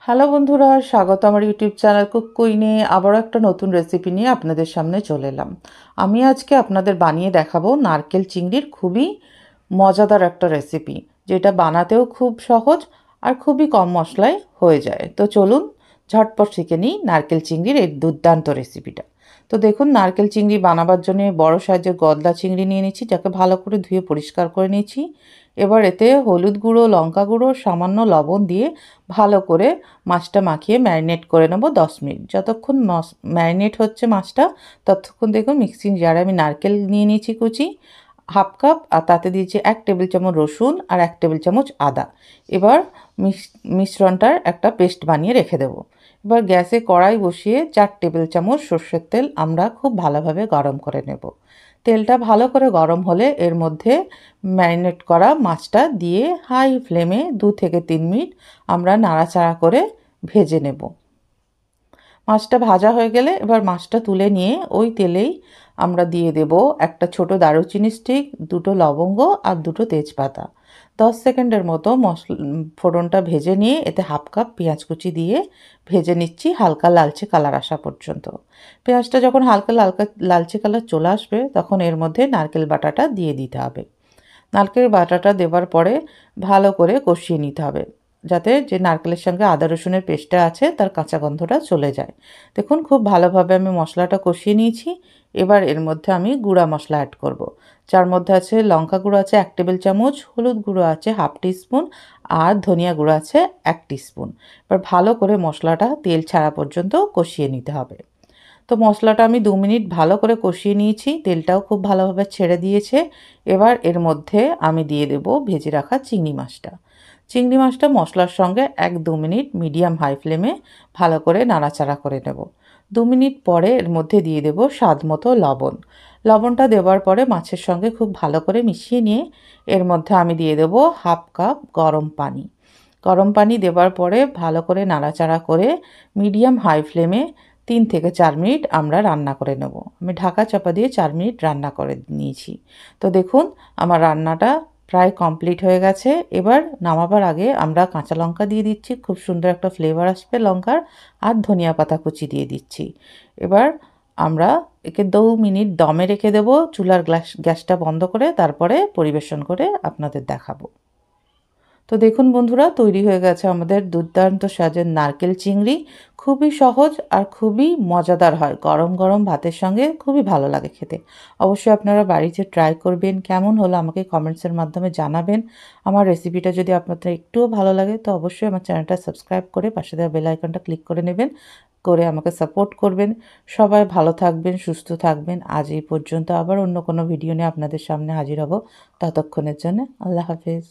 Hello বন্ধুরা, স্বাগত আমার ইউটিউব চ্যানেল কুক কুইনে। আবারও একটা নতুন রেসিপি নিয়ে আপনাদের সামনে চলে এলাম। আমি আজকে আপনাদের বানিয়ে দেখাবো নারকেল চিংড়ির খুবই মজাদার একটা রেসিপি, যেটা বানাতেও খুব সহজ আর খুবই কম মশলায় হয়ে যায়। তো চলুন ঝটপট শিখে নিই নারকেল চিংড়ির এই দুর্দান্ত রেসিপিটা। তো দেখুন, নারকেল চিংড়ি বানাবার জন্য বড় সাইজের গলদা চিংড়ি নিয়ে নিচ্ছি, যাকে ভালো করে ধুয়ে পরিষ্কার করে নিয়েছি। এবার এতে হলুদ গুঁড়ো, লঙ্কা গুঁড়ো, সামান্য লবণ দিয়ে ভালো করে মাছটা মাখিয়ে ম্যারিনেট করে নেবো 10 মিনিট। যতক্ষণ ম্যারিনেট হচ্ছে মাছটা, ততক্ষণ দেখুন মিক্সিং জারে আমি নারকেল নিয়ে নিয়েছি কুচি 1/2 কাপ, আর তাতে দিয়েছি 1 টেবিল চামচ রসুন আর 1 টেবিল চামচ আদা। এবার মিশ্রণটার একটা পেস্ট বানিয়ে রেখে দেবো। এবার গ্যাসে কড়াই বসিয়ে 4 টেবিল চামচ সর্ষের তেল আমরা খুব ভালোভাবে গরম করে নেব। তেলটা ভালো করে গরম হলে এর মধ্যে ম্যারিনেট করা মাছটা দিয়ে হাই ফ্লেমে 2 থেকে 3 মিনিট আমরা নাড়াচাড়া করে ভেজে নেব। মাছটা ভাজা হয়ে গেলে এবার মাছটা তুলে নিয়ে ওই তেলেই আমরা দিয়ে দেব একটা ছোট দারুচিনি স্টিক, 2টো লবঙ্গ আর 2টো তেজপাতা। 10 সেকেন্ডের মতো ফোড়নটা ভেজে নিয়ে এতে 1/2 কাপ পেঁয়াজ কুচি দিয়ে ভেজে নিচ্ছি হালকা লালচে কালার আসা পর্যন্ত। পেঁয়াজটা যখন হালকা লালচে কালার চলে আসবে, তখন এর মধ্যে নারকেল বাটাটা দিয়ে দিতে হবে। নারকেল বাটাটা দেওয়ার পরে ভালো করে কষিয়ে নিতে হবে, যাতে যে নারকেলের সঙ্গে আদা রসুনের পেস্টটা আছে তার কাঁচা গন্ধটা চলে যায়। দেখুন, খুব ভালোভাবে আমি মশলাটা কষিয়ে নিয়েছি। এবার এর মধ্যে আমি গুঁড়া মশলা অ্যাড করব, যার মধ্যে আছে লঙ্কা গুঁড়ো আছে 1 টেবিল চামচ, হলুদ গুঁড়ো আছে 1/2 টিস্পুন আর ধনিয়া গুঁড়ো আছে 1 টিস্পুন। এবার ভালো করে মশলাটা তেল ছাড়া পর্যন্ত কষিয়ে নিতে হবে। তো মশলাটা আমি 2 মিনিট ভালো করে কষিয়ে নিয়েছি, তেলটাও খুব ভালোভাবে ছেড়ে দিয়েছে। এবার এর মধ্যে আমি দিয়ে দেব ভেজে রাখা চিংড়ি মাছটা। চিংড়ি মাছটা মশলার সঙ্গে 1-2 মিনিট মিডিয়াম হাই ফ্লেমে ভালো করে নাড়াচাড়া করে নেব। 2 মিনিট পরে এর মধ্যে দিয়ে দেব স্বাদ মতো লবণ। লবণটা দেওয়ার পরে মাছের সঙ্গে খুব ভালো করে মিশিয়ে নিয়ে এর মধ্যে আমি দিয়ে দেব 1/2 কাপ গরম পানি। গরম পানি দেওয়ার পরে ভালো করে নাড়াচাড়া করে মিডিয়াম হাই ফ্লেমে 3 থেকে 4 মিনিট আমরা রান্না করে নেব। আমি ঢাকা চাপা দিয়ে 4 মিনিট রান্না করে নিয়েছি। তো দেখুন, আমার রান্নাটা প্রায় কমপ্লিট হয়ে গেছে। এবার নামাবার আগে আমরা কাঁচা লঙ্কা দিয়ে দিচ্ছি, খুব সুন্দর একটা ফ্লেভার আসবে লঙ্কার, আর ধনিয়া পাতা কুচি দিয়ে দিচ্ছি। এবার আমরা একে 2 মিনিট দমে রেখে দেব, চুলার গ্যাসটা বন্ধ করে। তারপরে পরিবেশন করে আপনাদের দেখাবো। তো দেখুন বন্ধুরা, তৈরি হয়ে গেছে আমাদের দুর্দান্ত স্বাদের নারকেল চিংড়ি। খুবই সহজ আর খুবই মজাদার হয়, গরম গরম ভাতের সঙ্গে খুবই ভালো লাগে খেতে। অবশ্যই আপনারা বাড়িতে ট্রাই করবেন। কেমন হলো আমাকে কমেন্টসের মাধ্যমে জানাবেন। আমার রেসিপিটা যদি আপনাদের একটুও ভালো লাগে, তো অবশ্যই আমার চ্যানেলটা সাবস্ক্রাইব করে পাশে দেওয়া বেল আইকনটা ক্লিক করে নেবেন, করে আমাকে সাপোর্ট করবেন। সবাই ভালো থাকবেন, সুস্থ থাকবেন। আজ এই পর্যন্ত, আবার অন্য কোনো ভিডিও নিয়ে আপনাদের সামনে হাজির হব। ততক্ষণের জন্য আল্লাহ হাফেজ।